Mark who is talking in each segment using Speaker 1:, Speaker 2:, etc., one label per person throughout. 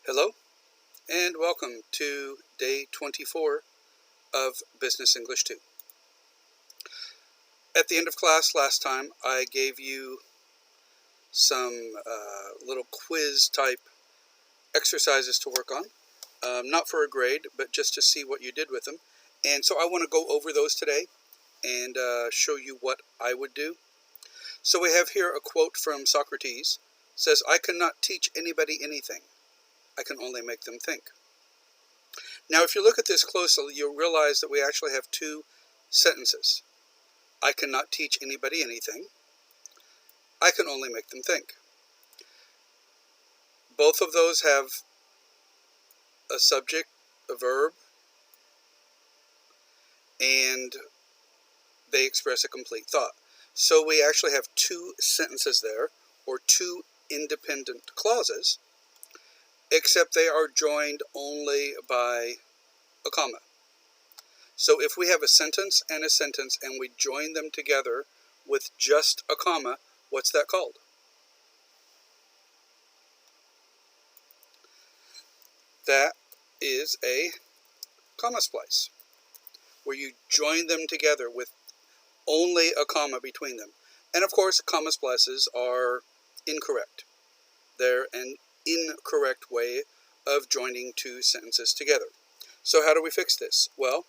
Speaker 1: Hello, and welcome to day 24 of Business English 2. At the end of class last time, I gave you some little quiz type exercises to work on. Not for a grade, but just to see what you did with them. And so I want to go over those today and show you what I would do. So we have here a quote from Socrates. It says, "I cannot teach anybody anything. I can only make them think." Now, if you look at this closely, you'll realize that we actually have two sentences. I cannot teach anybody anything. I can only make them think. Both of those have a subject, a verb, and they express a complete thought. So we actually have two sentences there, or two independent clauses, except they are joined only by a comma. So if we have a sentence and we join them together with just a comma, what's that called? That is a comma splice, where you join them together with only a comma between them. And of course, comma splices are incorrect. They're an incorrect way of joining two sentences together. So how do we fix this? Well,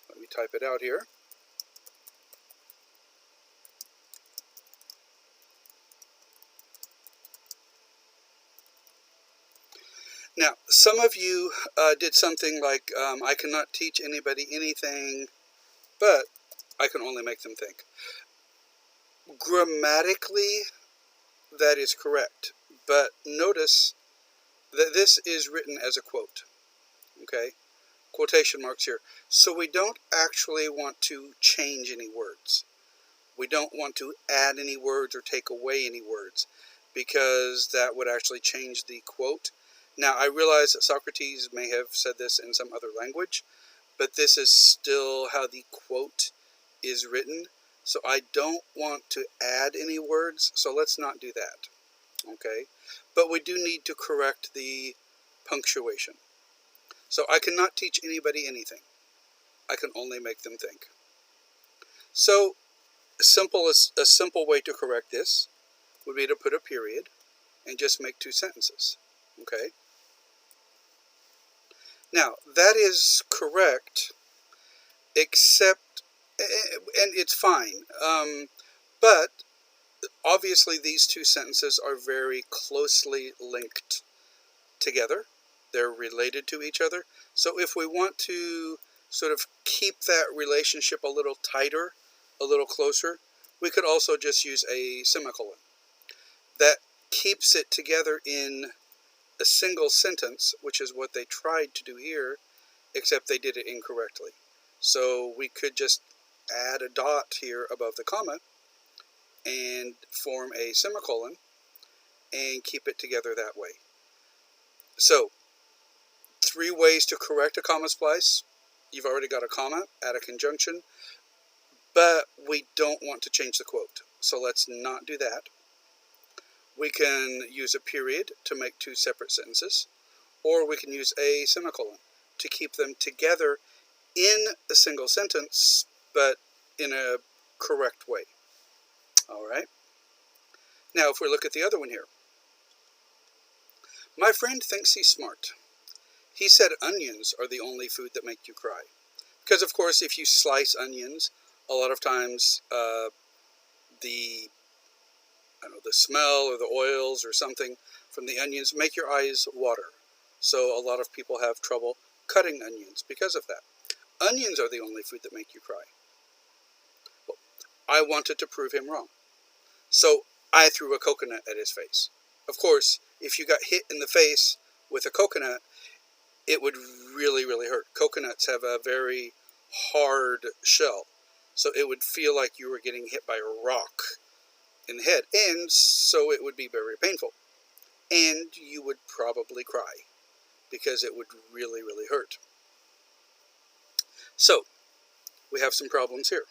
Speaker 1: let me type it out here. Now, some of you did something like, I cannot teach anybody anything, but I can only make them think. Grammatically, that is correct, but notice that this is written as a quote, okay? Quotation marks here. So we don't actually want to change any words. We don't want to add any words or take away any words, because that would actually change the quote. Now, I realize that Socrates may have said this in some other language, but this is still how the quote is written. So I don't want to add any words, so let's not do that, okay? But we do need to correct the punctuation. So I cannot teach anybody anything. I can only make them think. So a simple way to correct this would be to put a period and just make two sentences, okay? Now, that is correct, except, and it's fine, but obviously these two sentences are very closely linked together. They're related to each other. So if we want to sort of keep that relationship a little tighter, a little closer, we could also just use a semicolon. That keeps it together in a single sentence, which is what they tried to do here, except they did it incorrectly. So we could just add a dot here above the comma and form a semicolon and keep it together that way. So, 3 ways to correct a comma splice. You've already got a comma, add a conjunction, but we don't want to change the quote. So let's not do that. We can use a period to make 2 separate sentences, or we can use a semicolon to keep them together in a single sentence, but in a correct way. All right. Now, if we look at the other one here. My friend thinks he's smart. He said onions are the only food that make you cry. Because, of course, if you slice onions, a lot of times the smell or the oils or something from the onions make your eyes water. So a lot of people have trouble cutting onions because of that. Onions are the only food that make you cry. Well, I wanted to prove him wrong. So I threw a coconut at his face. Of course, if you got hit in the face with a coconut, it would really, really hurt. Coconuts have a very hard shell, so it would feel like you were getting hit by a rock in the head, and so it would be very painful. And you would probably cry, because it would really, really hurt. So, we have some problems here.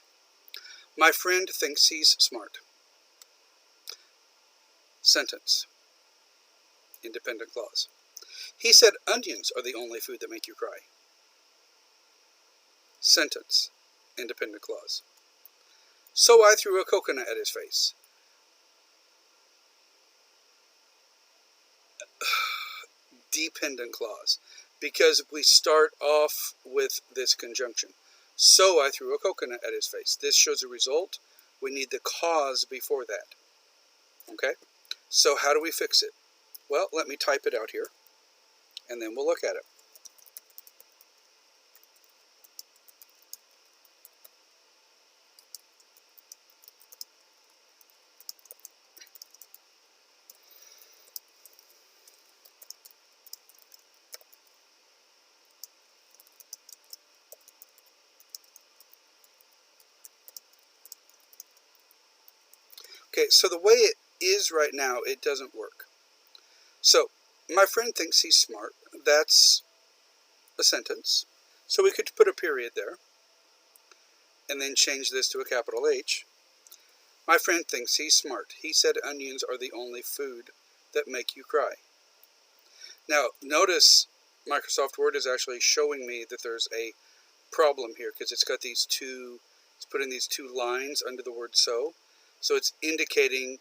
Speaker 1: My friend thinks he's smart. Sentence. Independent clause. He said onions are the only food that make you cry. Sentence. Independent clause. So I threw a coconut at his face. Dependent clause. Because we start off with this conjunction. So I threw a coconut at his face. This shows a result. We need the cause before that. Okay? So how do we fix it? Well, let me type it out here, and then we'll look at it. Okay, so the way it is right now, it doesn't work. So, my friend thinks he's smart. That's a sentence. So we could put a period there, and then change this to a capital H. My friend thinks he's smart. He said onions are the only food that make you cry. Now, notice Microsoft Word is actually showing me that there's a problem here, because it's got these two, it's putting these two lines under the word so. So it's indicating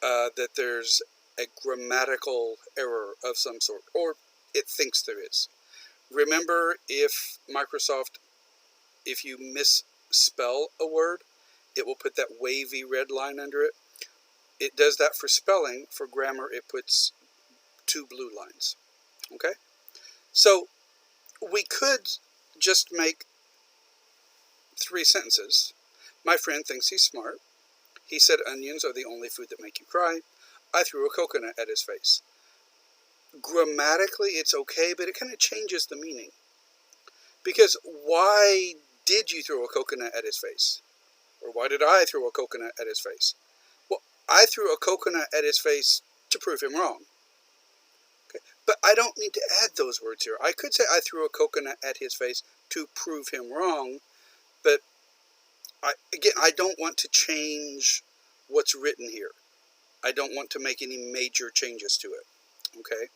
Speaker 1: that there's a grammatical error of some sort, or it thinks there is. Remember, if you misspell a word, it will put that wavy red line under it. It does that for spelling. For grammar, it puts two blue lines. Okay? So we could just make 3 sentences. My friend thinks he's smart. He said onions are the only food that make you cry. I threw a coconut at his face. Grammatically, it's okay, but it kind of changes the meaning. Because why did you throw a coconut at his face? Or why did I throw a coconut at his face? Well, I threw a coconut at his face to prove him wrong. Okay? But I don't need to add those words here. I could say I threw a coconut at his face to prove him wrong, but I don't want to change what's written here. I don't want to make any major changes to it. Okay?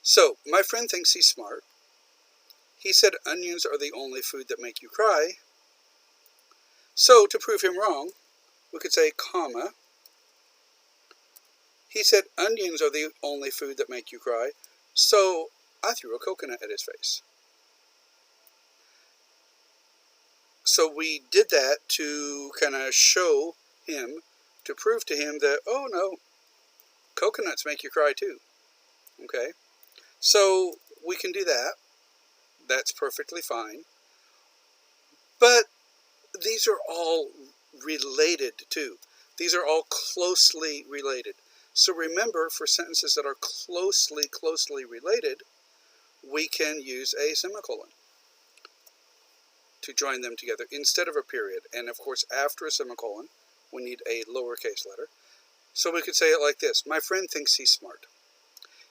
Speaker 1: So, my friend thinks he's smart. He said onions are the only food that make you cry. So, to prove him wrong, we could say, comma. He said onions are the only food that make you cry. So, I threw a coconut at his face. So we did that to kind of show him, to prove to him that, oh no, coconuts make you cry too. Okay? So we can do that. That's perfectly fine. But these are all related too. These are all closely related. So remember, for sentences that are closely related, we can use a semicolon to join them together instead of a period. And of course, after a semicolon, we need a lowercase letter. So we could say it like this. My friend thinks he's smart.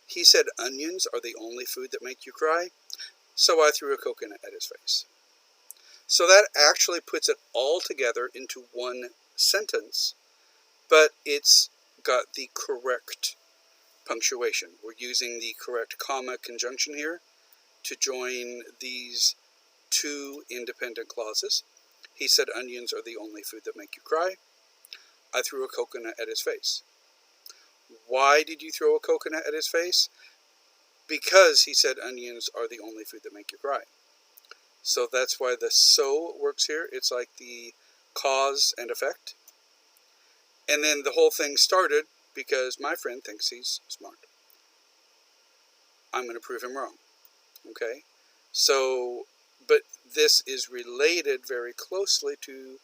Speaker 1: He said onions are the only food that make you cry, so I threw a coconut at his face. So that actually puts it all together into one sentence, but it's got the correct punctuation. We're using the correct comma conjunction here to join these 2 independent clauses. He said onions are the only food that make you cry. I threw a coconut at his face. Why did you throw a coconut at his face? Because he said onions are the only food that make you cry. So that's why the so works here. It's like the cause and effect. And then the whole thing started because my friend thinks he's smart. I'm going to prove him wrong. Okay? So, but this is related very closely to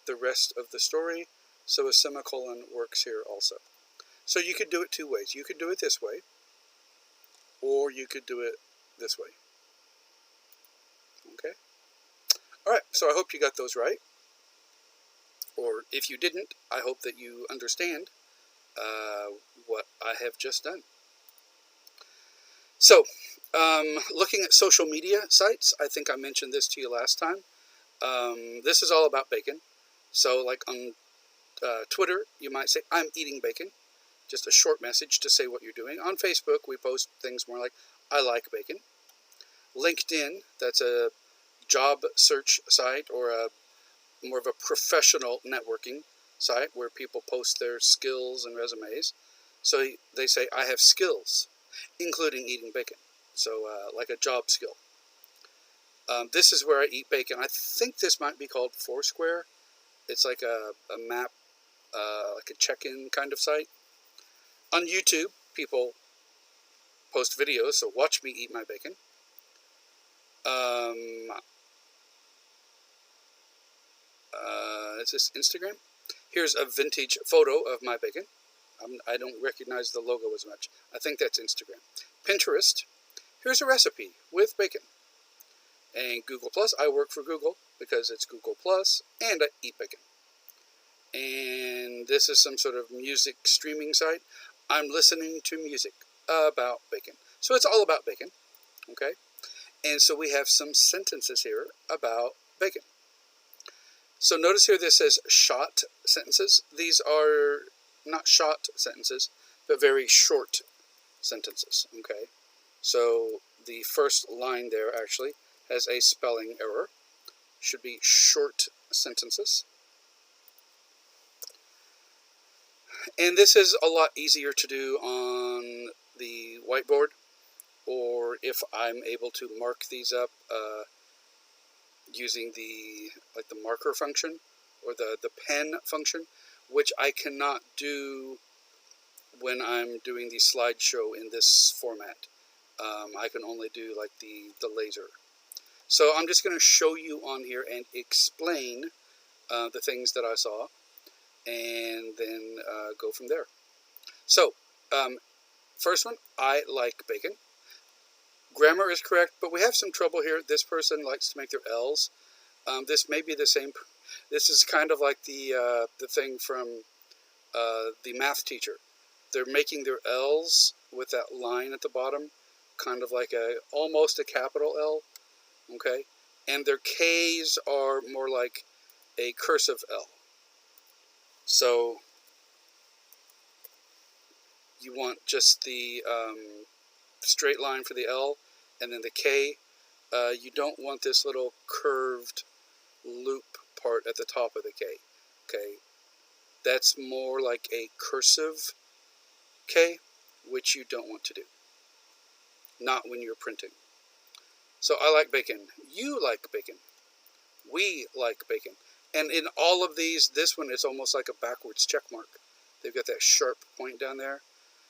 Speaker 1: the rest of the story, so a semicolon works here also. So you could do it 2 ways. You could do it this way, or you could do it this way. Okay? Alright, so I hope you got those right. Or if you didn't, I hope that you understand what I have just done. So, looking at social media sites, I think I mentioned this to you last time. This is all about bacon. So, like on Twitter, you might say, I'm eating bacon. just a short message to say what you're doing. On Facebook, we post things more like, I like bacon. LinkedIn, that's a job search site or a more of a professional networking site where people post their skills and resumes. So they say, I have skills, including eating bacon. So like a job skill. This is where I eat bacon. I think this might be called Foursquare. It's like a map, like a check-in kind of site. On YouTube, people post videos, so watch me eat my bacon. Is this Instagram? Here's a vintage photo of my bacon. I don't recognize the logo as much. I think that's Instagram. Pinterest. Here's a recipe with bacon. And Google Plus. I work for Google because it's Google Plus, and I eat bacon. And this is some sort of music streaming site. I'm listening to music about bacon. So it's all about bacon. Okay? And so we have some sentences here about bacon. So notice here this says shot sentences. These are not short sentences, but very short sentences. Okay? So the first line there actually has a spelling error. Should be short sentences. And this is a lot easier to do on the whiteboard, or if I'm able to mark these up using the marker function or the pen function, which I cannot do when I'm doing the slideshow in this format. I can only do like the laser. So I'm just going to show you on here and explain the things that I saw, and then go from there. So, first one, I like bacon. Grammar is correct, but we have some trouble here. This person likes to make their L's. This may be the same. This is kind of like the thing from the math teacher. They're making their L's with that line at the bottom, kind of like almost a capital L. Okay, and their K's are more like a cursive L. So you want just the straight line for the L, and then the K. You don't want this little curved loop part at the top of the K. Okay, that's more like a cursive K, which you don't want to do. Not when you're printing. So I like bacon. You like bacon. We like bacon. And in all of these, this one is almost like a backwards check mark. They've got that sharp point down there.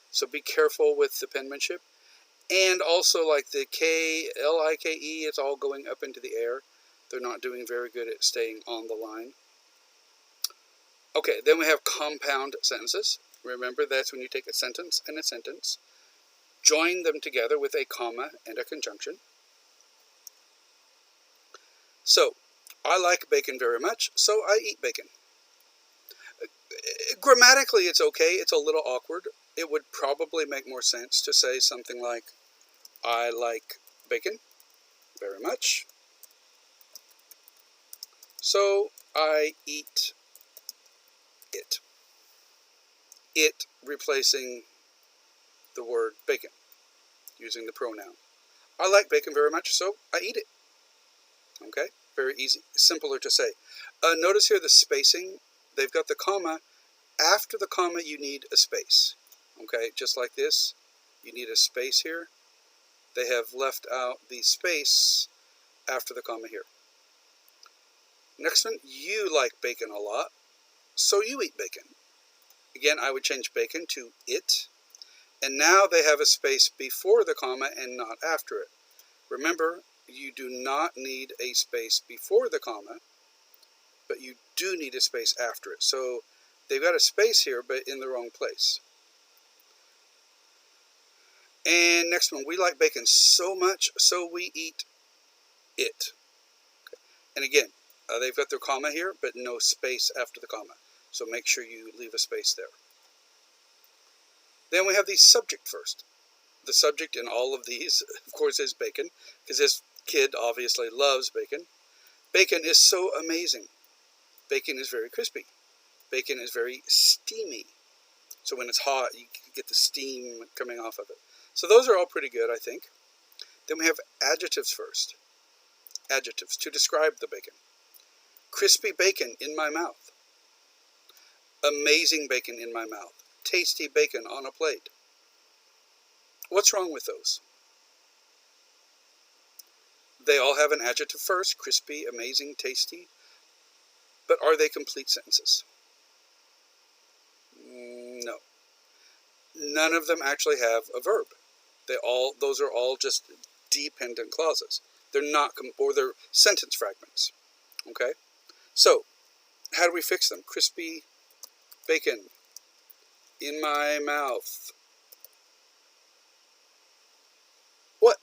Speaker 1: So be careful with the penmanship. And also like the K, L-I-K-E, it's all going up into the air. They're not doing very good at staying on the line. Okay, then we have compound sentences. Remember, that's when you take a sentence and a sentence, join them together with a comma and a conjunction. So, I like bacon very much, so I eat bacon. Grammatically, it's okay. It's a little awkward. It would probably make more sense to say something like, I like bacon very much, so I eat it. It replacing the word bacon, using the pronoun. I like bacon very much, so I eat it. Okay, very easy, simpler to say. Notice here the spacing. They've got the comma. After the comma, you need a space. Okay, just like this, you need a space here. They have left out the space after the comma here. Next one, you like bacon a lot, so you eat bacon. Again, I would change bacon to it. And now they have a space before the comma and not after it. Remember, you do not need a space before the comma, but you do need a space after it. So they've got a space here, but in the wrong place. And next one, we like bacon so much, so we eat it. Okay. And again, they've got their comma here, but no space after the comma. So make sure you leave a space there. Then we have the subject first. The subject in all of these, of course, is bacon, because this kid obviously loves bacon. Bacon is so amazing. Bacon is very crispy. Bacon is very steamy. So when it's hot, you get the steam coming off of it. So those are all pretty good, I think. Then we have adjectives first. Adjectives to describe the bacon. Crispy bacon in my mouth. Amazing bacon in my mouth. Tasty bacon on a plate. What's wrong with those? They all have an adjective first, crispy, amazing, tasty. But are they complete sentences? No. None of them actually have a verb. Those are all just dependent clauses. They're not, or they're sentence fragments. Okay? So, how do we fix them? Crispy bacon in my mouth. What?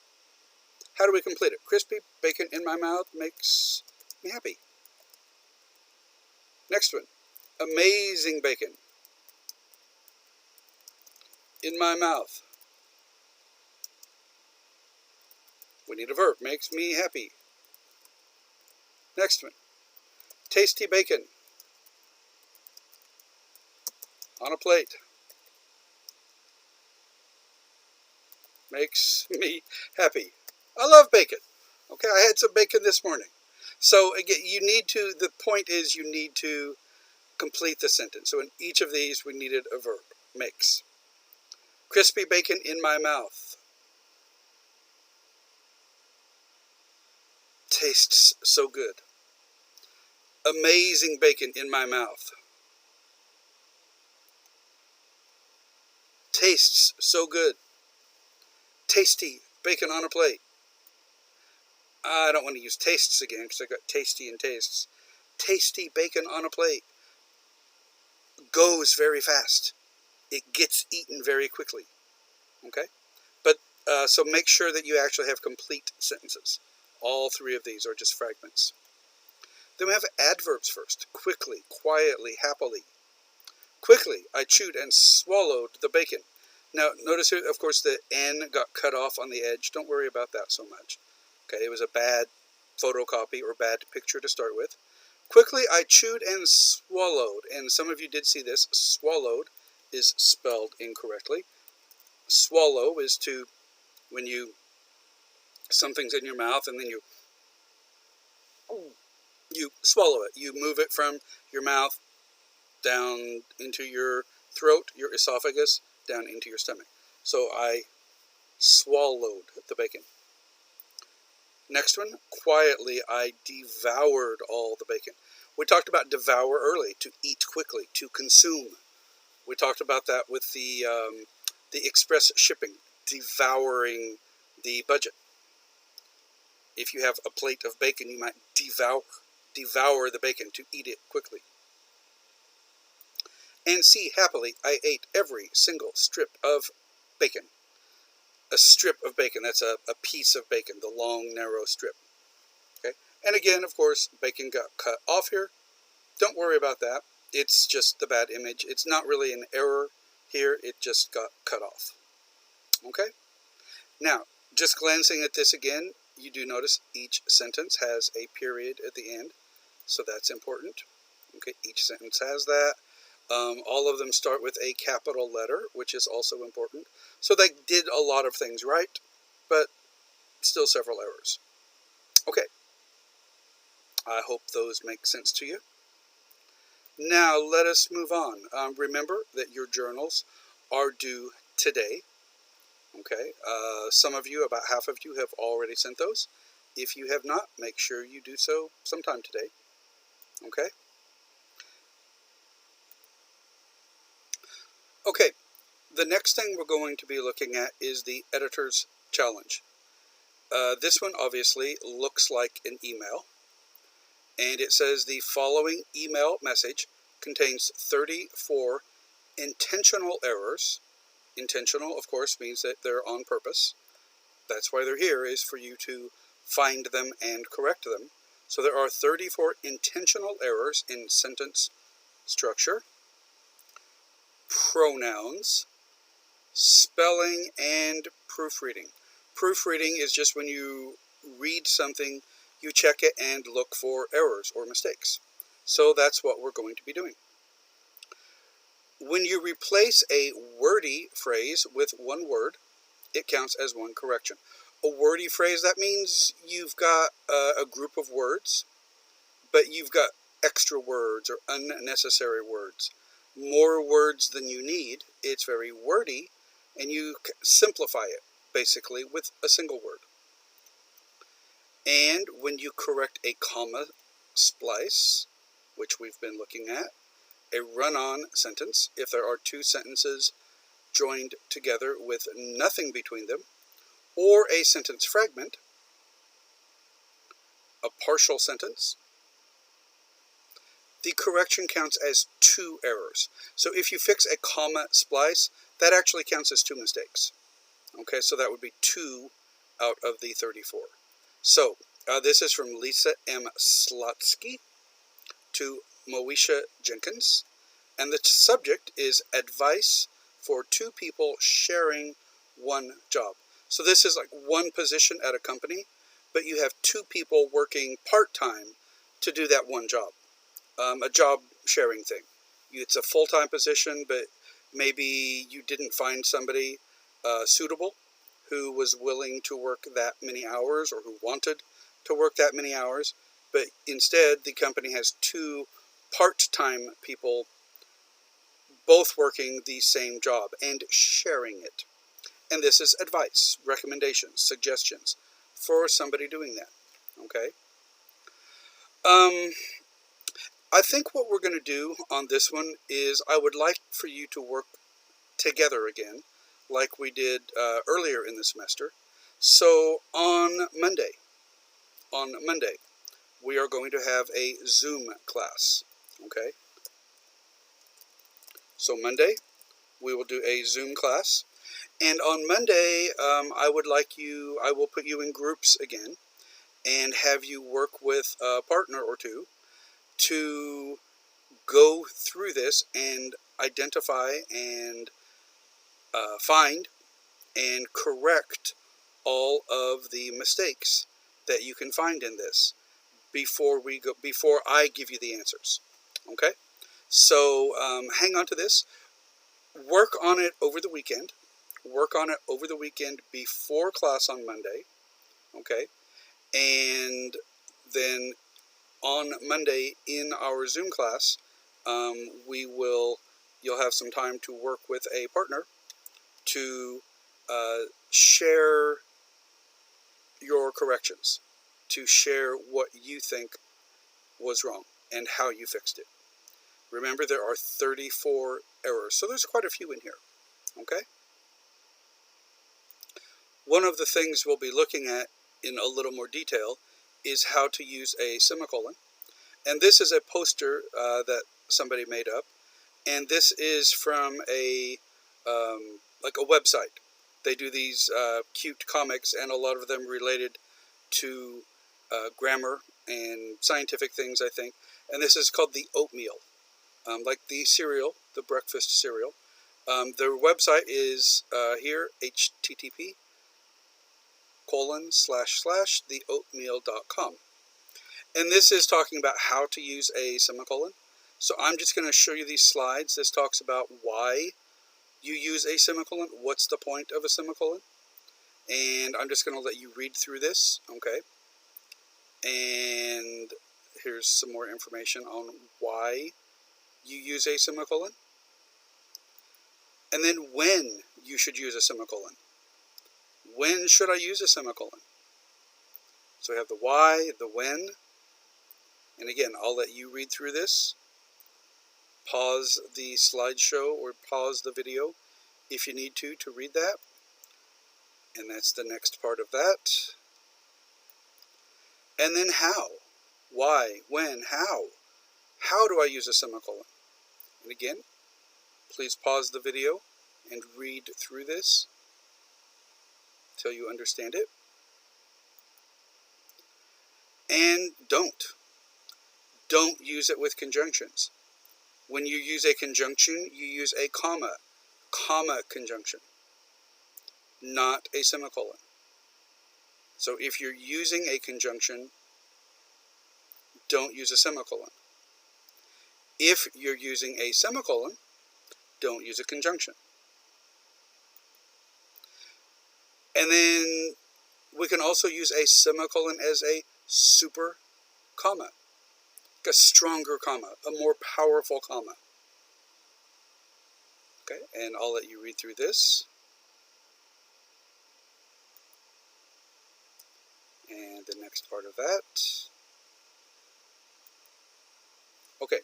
Speaker 1: How do we complete it? Crispy bacon in my mouth makes me happy. Next one. Amazing bacon in my mouth. We need a verb. Makes me happy. Next one. Tasty bacon on a plate. Makes me happy. I love bacon. Okay, I had some bacon this morning. So again, the point is you need to complete the sentence. So in each of these, we needed a verb. Makes. Crispy bacon in my mouth. Tastes so good. Amazing bacon in my mouth. Tastes so good. Tasty bacon on a plate. I don't want to use tastes again because I got tasty and tastes. Tasty bacon on a plate. Goes very fast. It gets eaten very quickly. Okay? But so make sure that you actually have complete sentences. All three of these are just fragments. Then we have adverbs first. Quickly, quietly, happily. Quickly, I chewed and swallowed the bacon. Now, notice here, of course, the N got cut off on the edge. Don't worry about that so much. Okay, it was a bad photocopy or bad picture to start with. Quickly, I chewed and swallowed. And some of you did see this. Swallowed is spelled incorrectly. Swallow is when something's in your mouth and then you swallow it. You move it from your mouth down into your throat, your esophagus, down into your stomach. So I swallowed the bacon. Next one, quietly I devoured all the bacon. We talked about devour early, to eat quickly, to consume. We talked about that with the express shipping, devouring the budget. If you have a plate of bacon, you might devour the bacon, to eat it quickly. And C, happily, I ate every single strip of bacon. A strip of bacon, that's a piece of bacon, the long, narrow strip. Okay. And again, of course, bacon got cut off here. Don't worry about that. It's just the bad image. It's not really an error here. It just got cut off. Okay. Now, just glancing at this again, you do notice each sentence has a period at the end. So that's important. Okay, each sentence has that. All of them start with a capital letter, which is also important. So they did a lot of things right, but still several errors. Okay. I hope those make sense to you. Now let us move on. Remember that your journals are due today. Okay. Some of you, about half of you, have already sent those. If you have not, make sure you do so sometime today. Okay. Okay, the next thing we're going to be looking at is the editor's challenge. This one obviously looks like an email, and it says the following email message contains 34 intentional errors. Intentional, of course, means that they're on purpose. That's why they're here, is for you to find them and correct them. So there are 34 intentional errors in sentence structure, pronouns, spelling, and proofreading. Proofreading is just when you read something, you check it and look for errors or mistakes. So that's what we're going to be doing. When you replace a wordy phrase with one word, it counts as one correction. A wordy phrase, that means you've got a group of words, but you've got extra words or unnecessary words. More words than you need. It's very wordy, and you simplify it, basically, with a single word. And when you correct a comma splice, which we've been looking at, a run-on sentence, if there are two sentences joined together with nothing between them, or a sentence fragment, a partial sentence, the correction counts as 2 errors. So if you fix a comma splice, that actually counts as 2 mistakes. Okay, so that would be 2 out of the 34. So this is from Lisa M. Slotsky to Moesha Jenkins, and the subject is advice for 2 people sharing one job. So this is like one position at a company, but you have 2 people working part-time to do that one job. A job sharing thing. It's a full-time position, but maybe you didn't find somebody suitable who was willing to work that many hours or who wanted to work that many hours, but instead the company has 2 part-time people both working the same job and sharing it. And this is advice, recommendations, suggestions for somebody doing that. Okay? I think what we're going to do on this one is I would like for you to work together again, like we did earlier in the semester. So on Monday, we are going to have a Zoom class. Okay? So Monday, we will do a Zoom class. And on Monday, I will put you in groups again and have you work with a partner or two to go through this and identify and find and correct all of the mistakes that you can find in this before I give you the answers. Okay? So hang on to this. Work on it over the weekend. Work on it over the weekend before class on Monday. Okay? And then on Monday in our Zoom class, you'll have some time to work with a partner to share your corrections, to share what you think was wrong and how you fixed it. Remember, there are 34 errors, so there's quite a few in here. Okay? One of the things we'll be looking at in a little more detail is how to use a semicolon. And this is a poster that somebody made up. And this is from like a website. They do these cute comics, and a lot of them related to grammar and scientific things, I think. And this is called the oatmeal, like the cereal, the breakfast cereal. Their website is here, http://theoatmeal.com. And this is talking about how to use a semicolon. So I'm just going to show you these slides. This talks about why you use a semicolon. What's the point of a semicolon? And I'm just going to let you read through this. Okay. And here's some more information on why you use a semicolon. And then when you should use a semicolon. When should I use a semicolon? So we have the why, the when. And again, I'll let you read through this. Pause the slideshow or pause the video if you need to read that. And that's the next part of that. And then how? Why? When? How? How do I use a semicolon? And again, please pause the video and read through this till you understand it. And don't use it with conjunctions. When you use a conjunction, you use a comma conjunction, not a semicolon. So if you're using a conjunction, don't use a semicolon. If you're using a semicolon, don't use a conjunction. And then we can also use a semicolon as a super comma, a stronger comma, a more powerful comma. Okay, and I'll let you read through this. And the next part of that. Okay.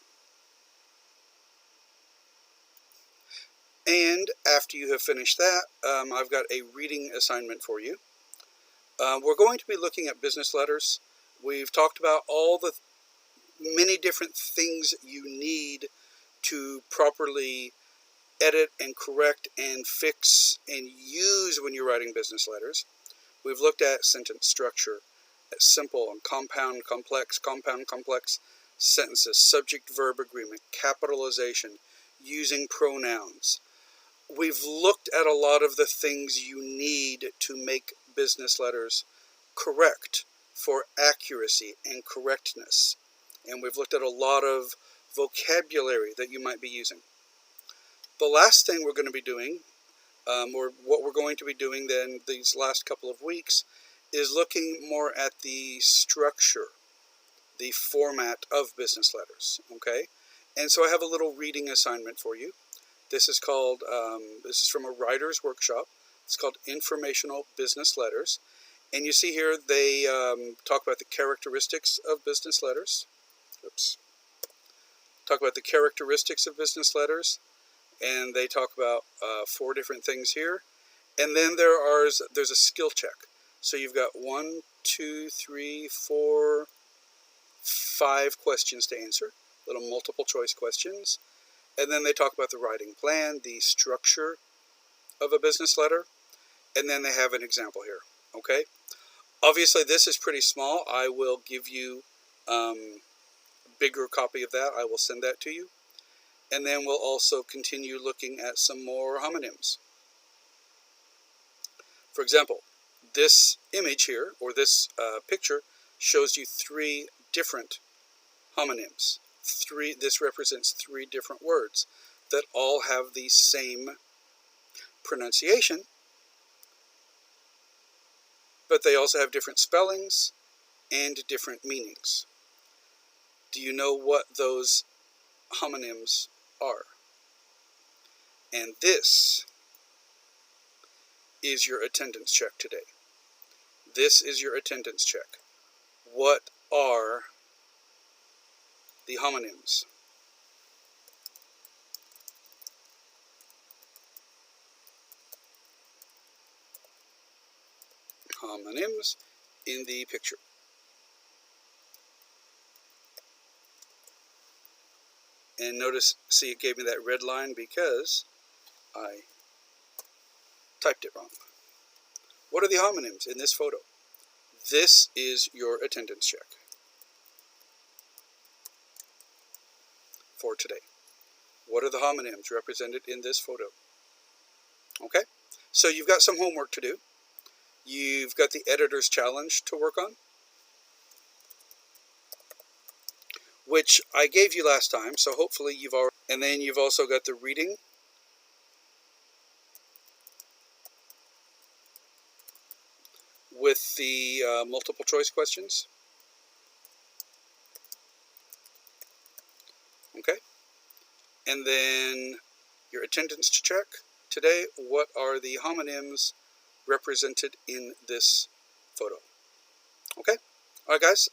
Speaker 1: And after you have finished that, I've got a reading assignment for you. We're going to be looking at business letters. We've talked about all the many different things you need to properly edit and correct and fix and use when you're writing business letters. We've looked at sentence structure, at simple and compound complex sentences, subject-verb agreement, capitalization, using pronouns. We've looked at a lot of the things you need to make business letters correct for accuracy and correctness. And we've looked at a lot of vocabulary that you might be using. The last thing we're going to be doing, or what we're going to be doing then these last couple of weeks, is looking more at the structure, the format of business letters, okay? And so I have a little reading assignment for you. This is called, this is from a writer's workshop. It's called Informational Business Letters. And you see here they talk about the characteristics of business letters. Oops. Talk about the characteristics of business letters. And they talk about 4 different things here. And then there's a skill check. So you've got 1, 2, 3, 4, 5 questions to answer, little multiple choice questions. And then they talk about the writing plan, the structure of a business letter, and then they have an example here, okay? Obviously, this is pretty small. I will give you a bigger copy of that. I will send that to you. And then we'll also continue looking at some more homonyms. For example, this image here, or this picture, shows you 3 different homonyms. This represents 3 different words that all have the same pronunciation, but they also have different spellings and different meanings. Do you know what those homonyms are? And this is your attendance check today. This is your attendance check. What are the homonyms? Homonyms in the picture. And notice, see, it gave me that red line because I typed it wrong. What are the homonyms in this photo? This is your attendance check for today. What are the homonyms represented in this photo? Okay, so you've got some homework to do. You've got the editor's challenge to work on, which I gave you last time, so hopefully you've already, and then you've also got the reading, with the multiple choice questions. Okay, and then your attendance to check today. What are the homonyms represented in this photo? Okay, all right, guys.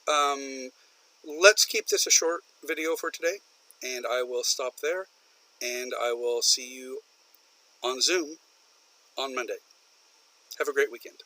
Speaker 1: Let's keep this a short video for today, and I will stop there, and I will see you on Zoom on Monday. Have a great weekend.